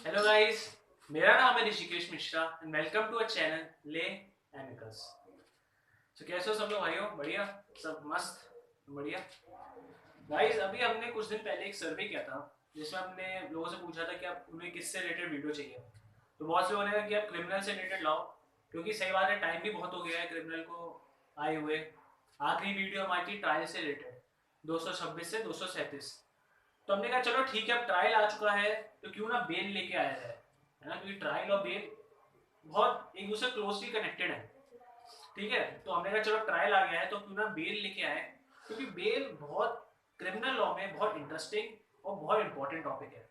Hello guys, मेरा नाम है Rishikesh Mishra and welcome to a channel Le Amicus. तो कैसे हो सब लोग भाइयों? बढ़िया, सब मस्त, बढ़िया। गाइस, अभी हमने कुछ दिन पहले एक सर्वे किया था जिसमें हमने लोगों से पूछा था कि आप उन्हें किससे रिलेटेड वीडियो चाहिए। तो बहुत से लोगों ने कहा कि आप क्रिमिनल से रिलेटेड लाओ, क्योंकि सही बात है, टाइम भी बहुत हो गया है क्रिमिनल को आए हुए। आखिरी वीडियो हमारी थी ट्रायल से रिलेटेड, 226 से 237। तो हमने कहा चलो ठीक है, अब ट्रायल आ चुका है तो क्यों ना बेल लेके आया जाए, है ना, क्योंकि ट्रायल और बेल बहुत एक दूसरे क्लोजली कनेक्टेड है। ठीक है, तो हमने कहा चलो ट्रायल आ गया है तो क्यों ना बेल लेके आए, क्योंकि बेल बहुत क्रिमिनल लॉ में बहुत इंटरेस्टिंग और बहुत इंपॉर्टेंट टॉपिक है।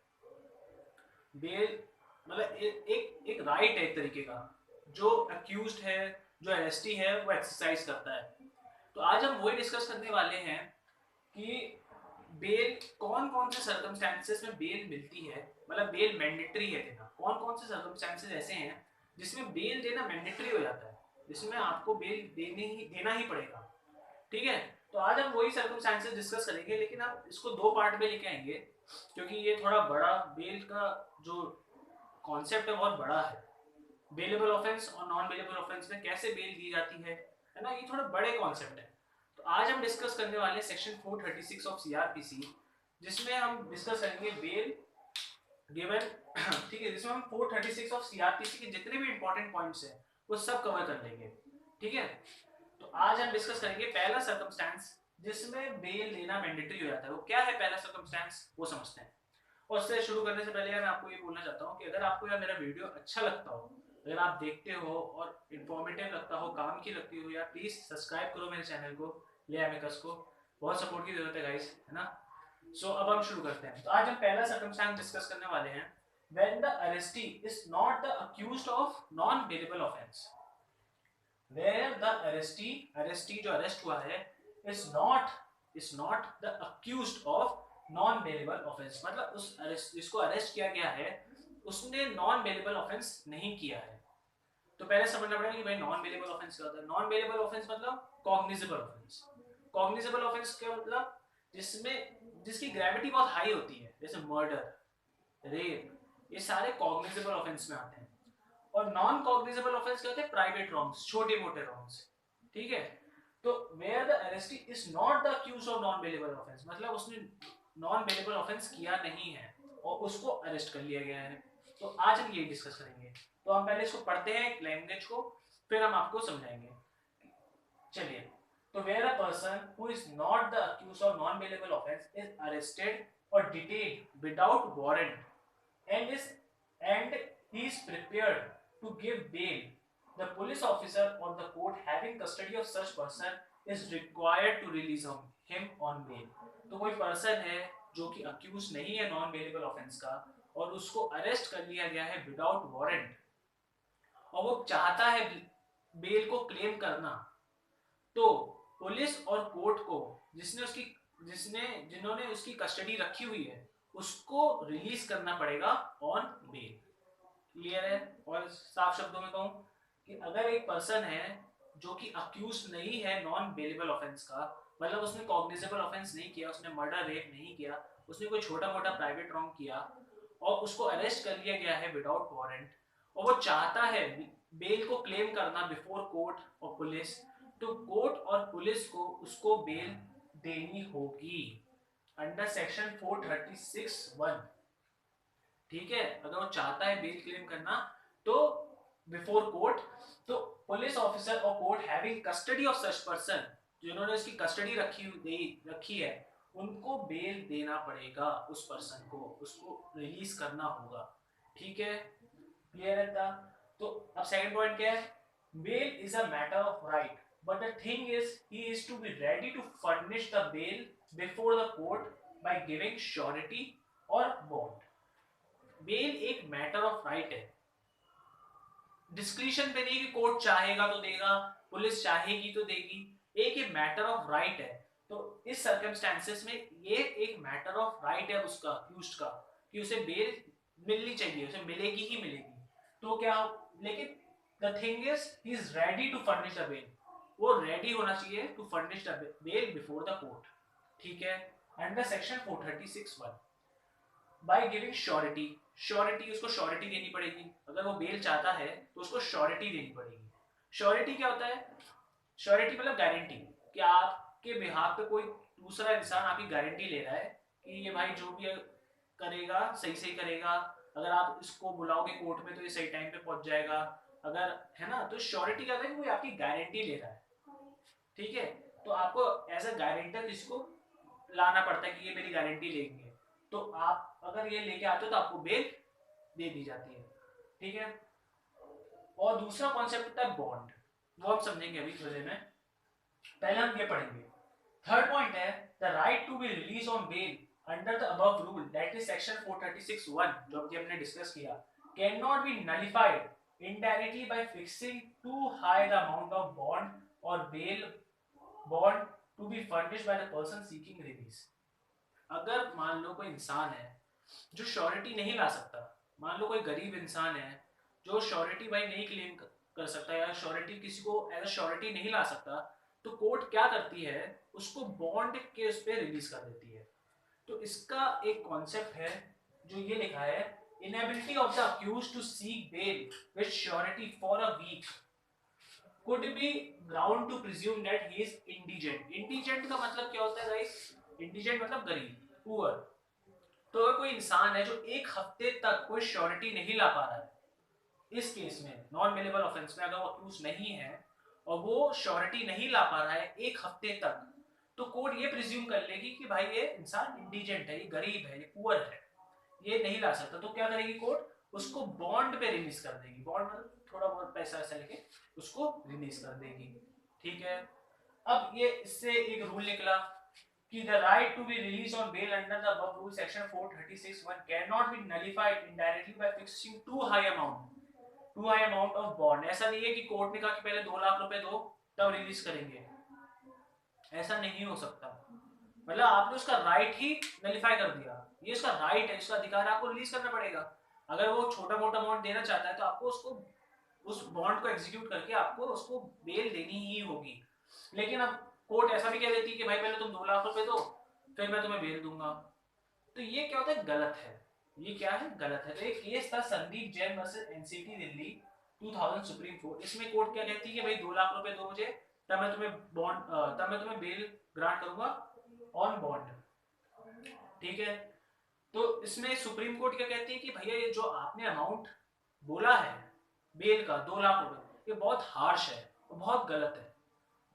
बेल मतलब एक राइट है एक तरीके का, जो अक्यूज्ड है, जो अरेस्टी है, वो एक्सरसाइज करता है। तो आज हम वही डिस्कस करने वाले हैं कि बेल कौन कौन से सर्कमस्टेंसेस में बेल मिलती है, मतलब बेल मैंडेटरी है देना। कौन कौन से सर्कमस्टेंसेस ऐसे हैं जिसमें बेल देना मैंडेटरी हो जाता है, जिसमें आपको बेल देना ही पड़ेगा। ठीक है, तो आज हम वही सर्कमस्टेंसेस डिस्कस करेंगे, लेकिन हम इसको दो पार्ट में लेके आएंगे, क्योंकि ये थोड़ा बड़ा बेल का जो कॉन्सेप्ट है बहुत बड़ा है। बेलेबल ऑफेंस और नॉन बेलेबल ऑफेंस में कैसे बेल दी जाती है ना, ये थोड़े बड़े कॉन्सेप्ट है। तो आज हम डिस्कस करने वाले हैं सेक्शन 436 ऑफ सीआरपीसी, जिसमें हम डिस्कस करेंगे बेल गिवन। ठीक है, जिसमें हम 436 ऑफ सीआरपीसी के जितने भी इंपॉर्टेंट पॉइंट्स हैं वो सब कवर कर लेंगे। ठीक है, तो आज हम डिस्कस करेंगे पहला सर्कमस्टेंस जिसमें बेल लेना मैंडेटरी हो जाता है। वो क्या है पहला सर्कमस्टेंस, वो समझते हैं। और उससे शुरू करने से पहले यार मैं आपको ये बोलना चाहता हूँ कि अगर आपको यार मेरा वीडियो अच्छा लगता हो, अगर आप देखते हो और इन्फॉर्मेटिव लगता हो, काम की लगती हो, यार प्लीज सब्सक्राइब करो मेरे चैनल को, ले एमिकस को। बहुत सपोर्ट की जरूरत है गाइस, है ना। अब हम शुरू करते हैं। तो आज हम पहला सर्कमस्टेंस डिस्कस करने वाले हैं, when the arrestee is not the accused of non bailable offence. Where the arrestee जो अरेस्ट हुआ है is not the accused of non bailable offence, मतलब उस अरेस्ट जिसको अरेस्ट किया गया है उसने नॉन बेलेबल ऑफेंस नहीं किया है। तो पहले समझना पड़ेगा कि भाई नॉन बेलेबल ऑफेंस क्या होता है। नॉन बेलेबल ऑफेंस मतलब कॉग्निजेबल ऑफेंस। कॉग्निजेबल ऑफेंस क्या मतलब, जिसमें जिसकी ग्रेविटी बहुत हाई होती है, जैसे मर्डर, रेप, ये सारे कॉग्निजेबल ऑफेंस में आते हैं। और नॉन कॉग्निजेबल ऑफेंस क्या होते हैं, प्राइवेट रॉन्ग्स, छोटे मोटे रॉन्ग्स। ठीक है, तो where the arrestee is not the accuse of non bailable offence, मतलब उसने नॉन बेलेबल ऑफेंस किया नहीं है और उसको अरेस्ट कर लिया गया है। तो आज हम ये डिस्कस करेंगे। तो हम पहले इसको पढ़ते हैं लैंग्वेज को, फिर हम आपको समझाएंगे। चलिए, तो where a person who is not the accuse of non bailable offence is arrested और detained without warrant and is and he is prepared to give bail, the police officer or the court having custody of such person is required to release him on bail। तो कोई person है जो कि accused नहीं है non bailable offence का और उसको अरेस्ट कर लिया गया है विदाउट वारंट, और वो चाहता है बेल को क्लेम करना, तो पुलिस और कोर्ट को जिसने जिन्होंने उसकी कस्टडी रखी हुई है उसको रिलीज करना पड़ेगा ऑन बेल। क्लियर है? और साफ शब्दों में कहूं कि अगर एक पर्सन है जो कि अक्यूज नहीं है नॉन बेलेबल ऑफेंस का, मतलब उसने कॉग्निजेबल ऑफेंस नहीं किया, उसने मर्डर रेप नहीं किया, उसने कोई छोटा मोटा प्राइवेट रॉन्ग किया और उसको अरेस्ट कर लिया गया है विदाउट वारंट, और वो चाहता है बेल को क्लेम करना बिफोर कोर्ट और पुलिस, तो कोर्ट और पुलिस को उसको बेल देनी होगी अंडर सेक्शन 436(1). ठीक है, अगर वो चाहता है बेल क्लेम करना तो बिफोर कोर्ट, तो पुलिस ऑफिसर और court having custody of such person, जिन्होंने उसकी कस्टडी रखी है, उनको बेल देना पड़ेगा उस पर्सन को, उसको रिलीज करना होगा। ठीक है, क्लियर है था? तो अब सेकंड पॉइंट क्या है, bail is a matter of right but the thing is he is to be ready to furnish the bail before the court by giving surety और बॉन्ड। बेल एक मैटर ऑफ राइट है, discretion पे नहीं कि court चाहेगा तो देगा, police चाहेगी तो देगी, एक ये मैटर ऑफ राइट है। तो इस सर्कमस्टेंसेस में ये एक मैटर ऑफ राइट है उसका, अक्यूज्ड का, कि उसे बेल मिलनी चाहिए, उसे मिलेगी ही मिलेगी। तो क्या, लेकिन the thing is he is ready to furnish the bail, वो रेडी होना चाहिए to furnish the bail before the court. ठीक है, under section 436(1). By giving surety, surety उसको श्योरिटी देनी पड़ेगी, अगर वो बेल चाहता है तो उसको श्योरिटी देनी पड़ेगी। श्योरिटी क्या होता है? श्योरिटी मतलब गारंटी, कि आपके बिहाफ पे कोई दूसरा इंसान आपकी गारंटी ले रहा है कि ये भाई जो भी करेगा सही सही करेगा, अगर आप इसको बुलाओगे कोर्ट में तो ये सही टाइम पे पहुंच जाएगा, अगर, है ना, तो श्योरिटी क्या है, कोई आपकी गारंटी ले रहा है, ठीक है। तो आपको एज अ गारंटर इसको लाना पड़ता है कि ये मेरी गारंटी लेंगे, तो आप अगर ये लेके आते हो तो आपको बेल दे दी जाती है, ठीक है। और दूसरा कॉन्सेप्ट होता है बॉन्ड, वो हम समझेंगे अभी थोड़ी में, पहले हम ये पढ़ेंगे। थर्ड पॉइंट है the right to be release on bail under the above rule, that is section 436(1), जो अभी हमने डिस्कस किया, can not be nullified indirectly by fixing too high the amount of bond or bail bond to be furnished by the person seeking release। अगर मान लो कोई इंसान है जो श्योरिटी नहीं ला सकता, मान लो कोई गरीब इंसान है जो श्योरिटी भाई नहीं क्लेम कर सकता या श्योरिटी किसी को एज अ श्योरिटी नहीं ला सकता, तो कोर्ट क्या करती है, उसको बॉन्ड के उस पे रिलीज कर देती है। तो इसका एक कॉन्सेप्ट है जो ये लिखा है, inability of the accused to seek bail with surety for a week could be ground to presume that he is indigent। indigent का मतलब क्या होता है गाइस? indigent मतलब गरीब, पुअर। तो अगर कोई इंसान है जो एक हफ्ते तक कोई श्योरिटी नहीं ला पा रहा है, इस केस में नॉन बेलेबल ऑफेंस में अगर वो अक्यूज नहीं है और वो श्योरिटी नहीं ला पा रहा है एक हफ्ते तक, तो कोर्ट ये प्रिज्यूम कर लेगी कि भाई ये इंसान इंडिजेंट है, ये गरीब है, ये पुअर है, ये नहीं ला सकता। तो क्या करेगी कोर्ट? उसको बॉन्ड पे रिलीज कर देगी, बॉन्ड मतलब थोड़ा बहुत पैसा ऐसा लेके उसको रिलीज कर देगी, ठीक है। अब ये इससे एक रूल निकला कि the right to be released on bail under the above rule section 436(1) cannot be nullified indirectly by fixing too high amount of bond। ऐसा नहीं है कि कोर्ट ने कहा कि पहले 2 लाख रुपए दो तब रिलीज करेंगे, ऐसा नहीं हो सकता। मतलब आपने उसका राइट ही नलिफाई कर दिया, ये उसका राइट है, इसका अधिकार है, आपको रिलीज करना पड़ेगा। अगर वो छोटा मोटा अमाउंट देना चाहता है तो आपको उसको उस बॉन्ड को एग्जीक्यूट करके आपको उसको बेल देनी ही होगी। लेकिन अब कोर्ट ऐसा भी कह देती है कि भाई पहले तुम 2 लाख रुपए दो फिर मैं तुम्हें बेल दूंगा, तो ये क्या होता है? गलत है। ये क्या है? गलत है। तो एक केस था Sandeep Jain versus NCT Delhi 2000 supreme court. इसमें कोर्ट क्या कहती है कि भाई 2 लाख रुपए दो मुझे, तब मैं तुम्हें बेल ग्रांट करूंगा ऑन बॉन्ड, ठीक है। तो इसमें सुप्रीम कोर्ट क्या कहती है कि भैया ये जो आपने अमाउंट बोला है बेल का 2 लाख रुपए, ये बहुत हार्श है, बहुत गलत है।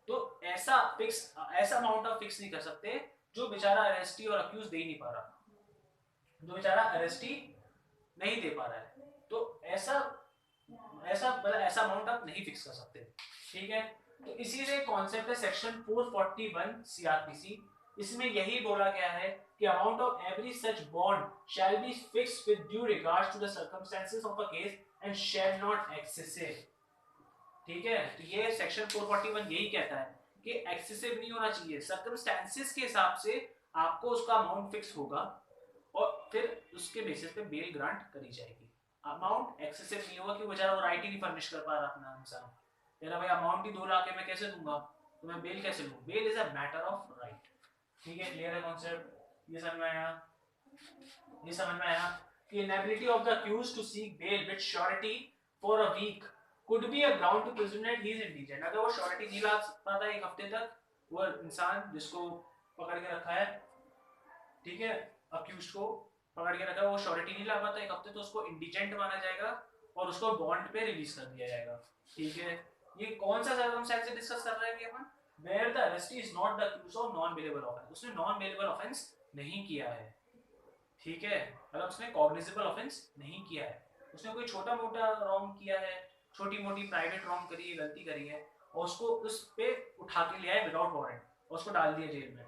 तो ऐसा अमाउंट आप फिक्स नहीं कर सकते जो बेचारा अरेस्टी और अक्यूज दे ही नहीं पा रहा, जो बेचारा अरेस्टी नहीं दे पा रहा है, तो ऐसा अमाउंट आप नहीं फिक्स कर सकते, ठीक है। तो इसी से कॉन्सेप्ट है सेक्शन 441 सीआरपीसी, इसमें यही बोला गया है कि amount of every such bond shall be fixed with due regards to the circumstances of a case and shall not excessive, ठीक है। तो ये सेक्शन 441 यही कहता है कि एक्सेसिव नहीं होना चाहिए, सर्कमस्टेंसेस के हिसाब से आपको उसका अमाउंट फिक्स होगा और फिर उसके बेसिस पे बेल ग्रांट करी जाएगी। अमाउंट एक्सेसिव नहीं होगा कि बेचारा वो राइट ही नहीं फर्निश कर पा रहा अपना इंसान, तेरा भाई अमाउंट ही 2 लाख है मैं कैसे दूंगा, तो मैं बेल कैसे लूं? Bail is a matter of right, ठीक है। क्लियर है कॉन्सेप्ट? ये समझ में आया? ये समझ में आया कि inability of the accused to seek bail with surety for a week could be a ground to presume that he is indigent। अगर वो श्योरिटी नहीं ला पाता एक हफ्ते तक, वो इंसान जिसको पकड़ के रखा है, ठीक है, अक्यूज्ड को पकड़ के रखा है, वो श्योरिटी नहीं ला पाता एक हफ्ते, तो उसको इंडिजेंट माना जाएगा और उसको बॉन्ड पे रिलीज कर दिया जाएगा, ठीक है। ये कौन सा सर्कमस्टेंस डिस्कस कर रहे हैं अपन? Where the arrestee is not the accused of non bailable offence, उसने नॉन बेलेबल ऑफेंस नहीं किया है, ठीक है। मतलब उसने कॉग्निजेबल ऑफेंस नहीं किया है, उसने कोई छोटा मोटा रॉन्ग किया है, छोटी मोटी प्राइवेट रॉन्ग करी है, गलती करी है और उसको उस पे उठा के लिया है विदाउट वारंट और उसको डाल दिया जेल में,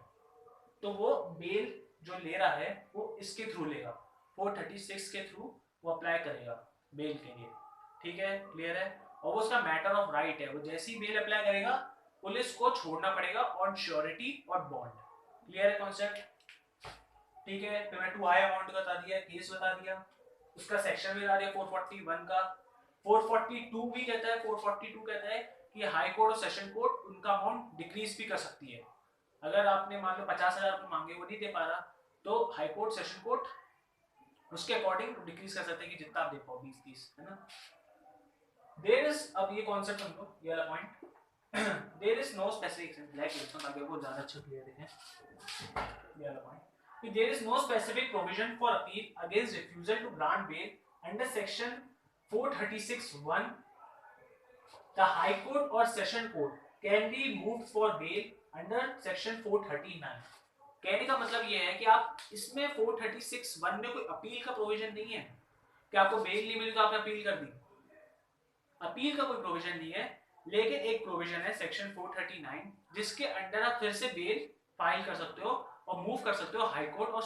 तो वो बेल जो ले रहा है वो इसके थ्रू लेगा, 436 के थ्रू वो अप्लाई करेगा बेल के लिए, ठीक है। क्लियर है? और वो उसका मैटर ऑफ राइट है, वो जैसे ही बेल अप्लाई करेगा पुलिस को छोड़ना पड़ेगा ऑन श्योरिटी और बॉन्ड। क्लियर है कॉन्सेप्ट? ठीक है। फिर मैं 2 हाई अमाउंट बता दिया, केस बता दिया, उसका सेक्शन भी बता दिया 441 का। 442 भी कहता है, 442 कहता है कि हाई कोर्ट और सेशन कोर्ट उनका अमाउंट डिक्रीज भी कर सकती है। अगर आपने मान लो 50,000 रुपए मांगे वो नहीं दे पा रहा, तो हाई कोर्ट सेशन कोर्ट उसके अकॉर्डिंग डिक्रीज कर सकते हैं कि जितना आप दे पाओ 20-30, है ना। देयर इज, अब ये कॉन्सेप्ट समझो, ये वाला point, there is no specific, black लिखता हूं ताकि आपको ज्यादा अच्छा क्लियर दिखे, ये वाला पॉइंट कि there is no specific provision for appeal against refusal to grant bail under section 436(1). The high court और session court can be moved for bail under section 439। कहने का मतलब ये है कि आप इसमें 436(1) में कोई अपील का प्रोविजन नहीं है कि आपको बेल नहीं मिली तो आपने अपील कर दी, अपील का कोई प्रोविजन नहीं है। लेकिन एक प्रोविजन है सेक्शन 439 जिसके अंडर आप फिर से बेल फाइल कर सकते हो और मूव कर सकते हो हाई कोर्ट और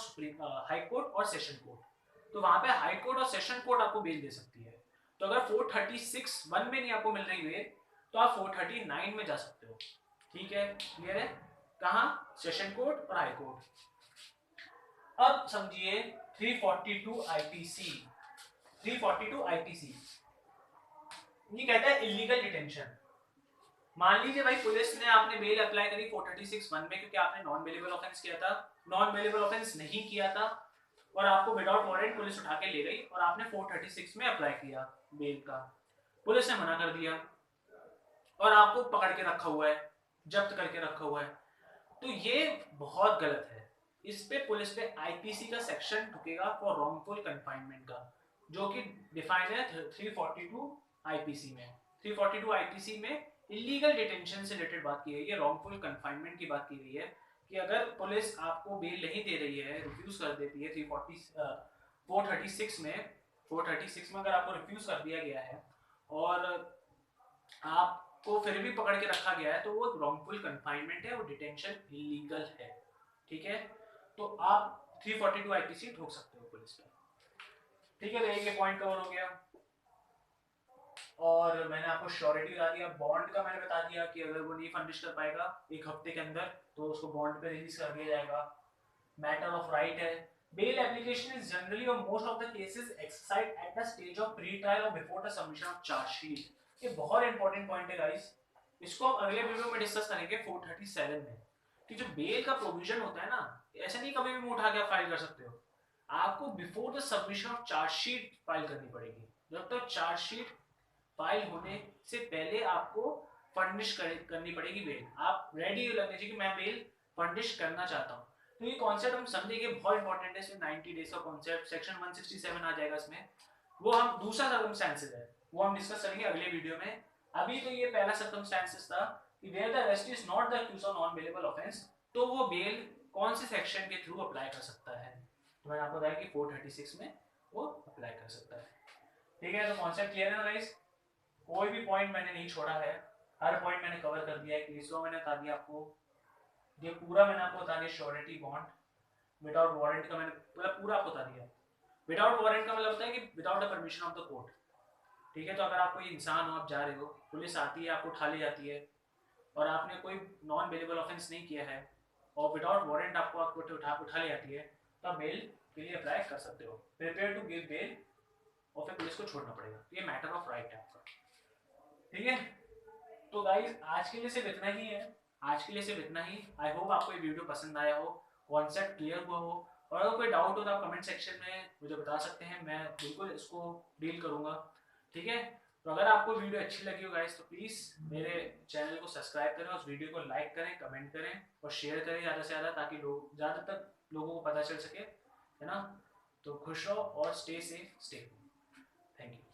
हाई कोर्ट और सेशन कोर्ट। तो वहां पे हाई कोर्ट और सेशन कोर्ट आपको बेल दे सकती है। तो अगर 436(1) में नहीं आपको मिल रही बेल तो आप 439 में जा सकते हो। ठीक है, क्लियर है? कहाँ? सेशन कोर्ट और हाई कोर्ट। अब समझिए 342 आईपीसी। 342 आईपीसी ये कहता है इलीगल डिटेंशन। मान लीजिए भाई पुलिस ने आपने बेल अप्लाई करी 436(1) में क्योंकि आपने नॉन बेलेबल ऑफेंस किया था, नॉन बेलेबल ऑफेंस नहीं किया था और आपको विदाउट वारंट पुलिस उठा के ले गई और आपने 436 में अप्लाई किया बेल का, पुलिस ने मना कर दिया और आपको पकड़ के रखा हुआ है, जब्त करके रखा हुआ है, तो ये बहुत गलत है। इस पे पुलिस पे आईपीसी का सेक्शन ठुकेगा फॉर रॉन्गफुल कन्फाइनमेंट का, जो कि डिफाइन है 342 आईपीसी में। 342 आईपीसी में इलीगल डिटेंशन से रिलेटेड बात की गई है, रॉन्गफुल कन्फाइनमेंट की बात की गई है कि अगर पुलिस आपको बेल नहीं दे रही है, रिफ्यूज कर देती है 436 में, 436 में अगर आपको रिफ्यूज कर दिया गया है और आपको फिर भी पकड़ के रखा गया है तो वो रॉन्गफुल कन्फाइनमेंट है, वो डिटेंशन इलीगल है। ठीक है, तो आप 342 आईपीसी ठोक सकते हो पुलिस पे। ठीक है, तो ये पॉइंट कवर हो गया। और मैंने आपको श्योरिटी बता दिया, बॉन्ड का मैंने बता दिया कि अगर वो नहीं फर्निश कर पाएगा 1 हफ्ते के अंदर तो उसको बॉन्ड पे रिलीज कर दिया जाएगा। मैटर ऑफ राइट है, बेल एप्लीकेशन इज जनरली और most of the cases exercise at the stage of pre trial और before the submission of chargesheet. ये बहुत इंपॉर्टेंट पॉइंट है गाइस, इसको हम अगले वीडियो में डिस्कस करेंगे 437 में कि जो बेल का प्रोविजन होता है ना, ऐसे नहीं कभी भी उठा के फाइल कर सकते हो, आपको before the submission of chargesheet file करनी पड़ेगी। जब तक चार्जशीट फाइल होने से पहले आपको फर्निश करनी पड़ेगी बेल, आप रेडी लगने चाहिए कि मैं बेल फर्निश करना चाहता हूँ। तो ये कॉन्सेप्ट हम समझेंगे, बहुत इंपॉर्टेंट है। इसमें 90 डेज का कॉन्सेप्ट, सेक्शन 167 आ जाएगा इसमें, वो हम दूसरा सर्कमस्टेंसेस है वो हम डिस्कस करेंगे अगले वीडियो में। अभी तो ये पहला सर्कमस्टेंसेस था कि where the arrest is not the accuse of non bailable offence, तो वो बेल कौन से सेक्शन के थ्रू अप्लाई कर सकता है। तो मैंने आपको बताया कि 436 में वो अप्लाई कर सकता है। ठीक है, तो कॉन्सेप्ट क्लियर है गाइस? कोई भी पॉइंट मैंने नहीं छोड़ा है, हर पॉइंट मैंने कवर कर दिया है। केस लॉ मैंने बता दिया आपको, ये पूरा मैंने आपको बता दिया। श्योरिटी बॉन्ड विदाउट वारंट का मैंने पूरा आपको बता दिया। विदाउट वारंट का मतलब होता है कि without the permission of the court. ठीक है, तो अगर आप कोई इंसान हो, आप जा रहे हो, पुलिस आती है, आपको उठा ले जाती है और आपने कोई नॉन बेलेबल ऑफेंस नहीं किया है और विदाउट वारंट आपको उठा ले जाती है, तो आप बेल के लिए अप्लाई कर सकते हो, प्रिपेयर टू गिव बेल, और फिर पुलिस को छोड़ना पड़ेगा। ये मैटर ऑफ राइट है आपका। ठीक है, तो गाइस आज के लिए सिर्फ इतना ही है, आज के लिए सिर्फ इतना ही। आई होप आपको ये वीडियो पसंद आया हो, कॉन्सेप्ट क्लियर हुआ हो, और अगर कोई डाउट हो तो आप कमेंट सेक्शन में मुझे बता सकते हैं, मैं बिल्कुल इसको डील करूंगा। ठीक है, तो अगर आपको वीडियो अच्छी लगी हो गाइस तो प्लीज़ मेरे चैनल को सब्सक्राइब करें, उस वीडियो को लाइक करें, कमेंट करें और शेयर करें ज़्यादा से ज़्यादा, ताकि लोग ज़्यादा तक लोगों को पता चल सके, है ना। तो खुश रहो और stay safe, stay home. Thank you.